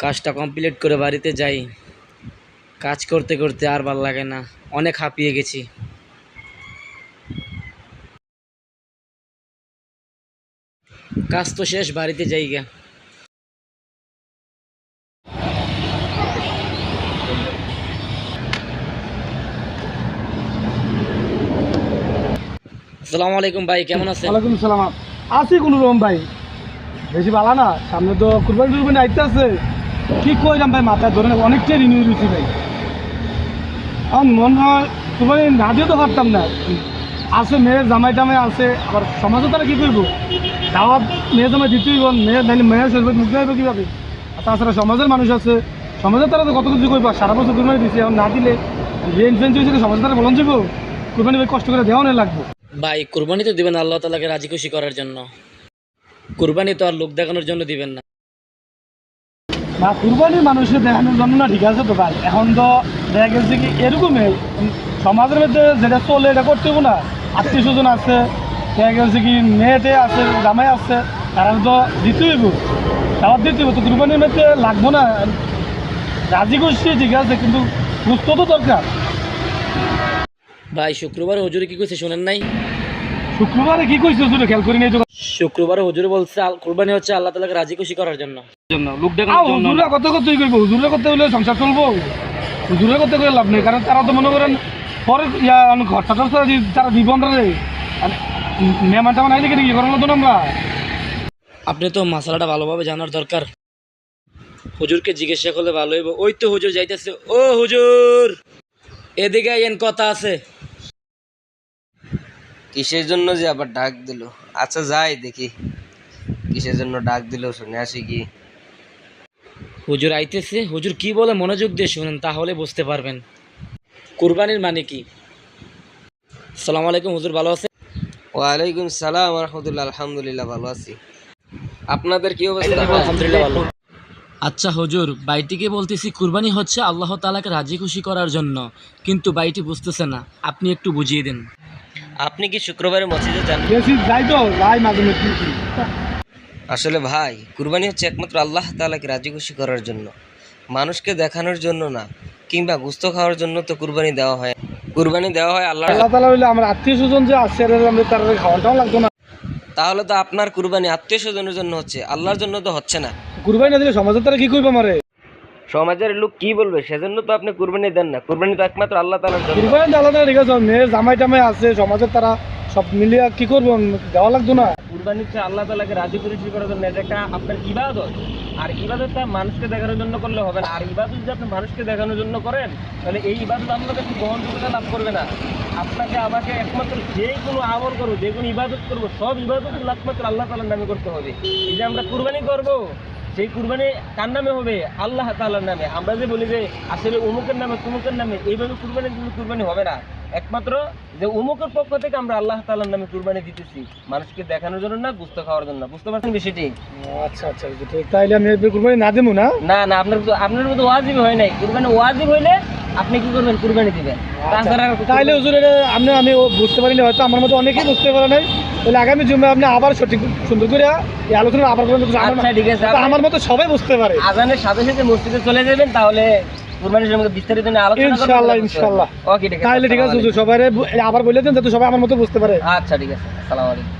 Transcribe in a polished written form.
কাজটা কমপ্লিট করে বাড়িতে যাই। কাজ করতে করতে আর ভাল লাগে না, অনেক হাঁপিয়ে গেছি। কাজ তো শেষ, বাড়িতে যাই গা। আসসালামু আলাইকুম ভাই, কেমন আছেন? ওয়ালাইকুম সালাম। আছি কোনো রকম ভাই, বেশি ভালো না। সামনে তো কুরবানি টুরবানি আইতে আছে, কি কইলাম ভাই, মাথায় ধরে না, অনেকটাই রিনিউ রয়েছি ভাই। আমার মনে হয় কুরবানি না দিয়েও তো পারতাম না। আছে মেয়ের জামাই টামাই আছে, আবার সমাজও তারা কী করবো, দাওয়াত মেয়ে জামাই দিতেই মেয়ে নাইলে মেয়ের শরবত মুখ দেবে কীভাবে। আর তাছাড়া সমাজের মানুষ আছে, সমাজের তারা তো কত কিছু করবো। সারা বছর কুরবানি দিচ্ছে, এখন না দিলে রেঞ্জ ফেঞ্জ হয়েছে, সমাজের তারা বলন যাবো কুরবানি ভাই কষ্ট করে দেওয়া লাগবো। ভাই কুরবানি তো দিবেন আল্লাহ তাআলাকে রাজি খুশি করার জন্য, কুরবানি তো আর লোক দেখানোর জন্য দিবেন না। না, কুরবানির মানুষের দেখানোর জন্য না, ঠিক আছে তো ভাই। এখন তো দেখা গেছে কি এরকমই সমাজের মধ্যে যেটা চলে এটা করতে হবো না। আত্মীয় স্বজন আছে, দেখা গেছে কি মেয়েতে আছে, জামাই আছে, তারা তো দিতে হইব, দাওয়াত দিতে হইব। তো কুরবানির মধ্যে লাগবো না, রাজি করছি ঠিক আছে, কিন্তু গুস্ত তো দরকার। ভাই শুক্রবারে হুজুরে কি কইছে শুনেন নাই? শুক্রবারে কি কইছে হুজুরে, খেয়াল করি নাই তো। শুক্রবারে হুজুরে বলছে কুরবানি হচ্ছে আল্লাহ তাআলাকে রাজি খুশি করার জন্য, লোক দেখানোর জন্য। হুজুরা কত কতই করবো, হুজুরা করতে হলে সংসার চলবো, হুজুরা করতে গেলে লাভ নেই। কারণ তারা তো মনে করেন পরে ঘরটা তারা দিব আমরা রে, মেহমান টেমান আইলে কি করার মতন আমরা। আপনি তো মশলাটা ভালোভাবে জানার দরকার, হুজুরকে জিজ্ঞাসা করলে ভালো হইব। ওই তো হুজুর যাইতেছে। ও হুজুর, এদিকে আইয়েন, কথা আছে। কিসের জন্য যে আবার ডাক দিল? আচ্ছা যাই দেখি কিসের জন্য ডাক দিল, শুনে আসি কি। হুজুর আইতেছে, হুজুর কি বলে মনোযোগ দিয়ে শুনেন, তাহলে বুঝতে পারবেন কুরবানির মানে কি। আসসালামু আলাইকুম হুজুর, ভালো আছেন? ওয়ালাইকুম সালাম রহমতুল্লাহ, আলহামদুলিল্লাহ ভালো আছি। আপনাদের কি অবস্থা? আলহামদুলিল্লাহ ভালো। আচ্ছা হুজুর, বাইটিকে বলতেছি কুরবানি হচ্ছে আল্লাহ তাআলাকে রাজি খুশি করার জন্য, কিন্তু বাইটি বুঝতেছে না, আপনি একটু বুঝিয়ে দেন। আপনি কি শুক্রবারে মসজিদে যান? বেশি যাই তো যাই মাঝে মধ্যে। আসলে ভাই, কুরবানি হচ্ছে একমাত্র আল্লাহ তাআলাকে রাজি খুশি করার জন্য, মানুষকে দেখানোর জন্য না, কিংবা গুস্ত খাওয়ার জন্য তো কুরবানি দেওয়া হয়। কুরবানি দেওয়া হয় আল্লাহ তাআলা হইলে আমার আত্মীয় স্বজন যে আছে আমরা তার খাওয়াটাও লাগতো না। তাহলে তো আপনার কুরবানি আত্মীয় স্বজনের জন্য হচ্ছে, আল্লাহর জন্য তো হচ্ছে না। কুরবানি না দিলে সমাজের তারা কি করবো আমারে। সমাজের লোক কি বলবে সেজন্য তো আপনি কুরবানি দেন না। কুরবানি তো একমাত্র আল্লাহ তাআলার জন্য। কুরবানি আলাদা, ঠিক আছে, মেয়ের জামাই টামাই আছে, সমাজের তারা সব মিলিয়ে কি করবো, দেওয়া লাগতো না। কুরবানি হচ্ছে আল্লাহ তাআলাকে রাজি খুশি করার জন্য, এটা একটা আপনার ইবাদত। আর ইবাদতটা মানুষকে দেখানোর জন্য করলে হবে না। আর ইবাদত যদি আপনি মানুষকে দেখানোর জন্য করেন, তাহলে এই ইবাদত আপনার কাছে গ্রহণযোগ্যতা লাভ করবে না। আপনাকে আমাকে একমাত্র যে কোনো আমল করবো, যে কোনো ইবাদত করবো, সব ইবাদত একমাত্র আল্লাহ তাআলার নামে করতে হবে। এই যে আমরা কুরবানি করবো, সেই কুরবানি কার নামে হবে? আল্লাহ তাআলার নামে। আমরা যে বলি যে আসলে অমুকের নামে তমুকের নামে, এইভাবে কুরবানি হবে না। একমাত্র যে অমুকের পক্ষ থেকে আমরা আল্লাহ তাআলার নামে কুরবানি দিতেছি, মানুষকে দেখানোর জন্য না, গুস্ত খাওয়ার জন্য। বুঝতে পারছেন বিষয়টি? আচ্ছা আচ্ছা, তাইলে আমি কুরবানি না দেবো না। না না, আপনার মতো ওয়াজিব হয় নাই। কুরবানি ওয়াজিব হইলে আপনি কি করবেন? কুরবানি দিবেন। তাছাড়া তাইলে হুজুর আমি বুঝতে পারিনি, হয়তো আমার মতো অনেকেই বুঝতে পারে নাই। তাহলে আগামী জুমে আপনি আবার সঠিক সুন্দর করে এই আলোচনা আবার করবেন, আচ্ছা ঠিক আছে, আমার মতো সবাই বুঝতে পারে। আজানের সাথে সাথে মসজিদে চলে যাবেন, তাহলে কুরবানির সম্পর্কে বিস্তারিত নিয়ে আলোচনা করব ইনশাআল্লাহ ইনশাআল্লাহ। ওকে ঠিক আছে, তাহলে ঠিক আছে হুজুর, সবাই আবার বলে দেন যাতে সবাই আমার মতো বুঝতে পারে। আচ্ছা ঠিক আছে, আসসালামু আলাইকুম।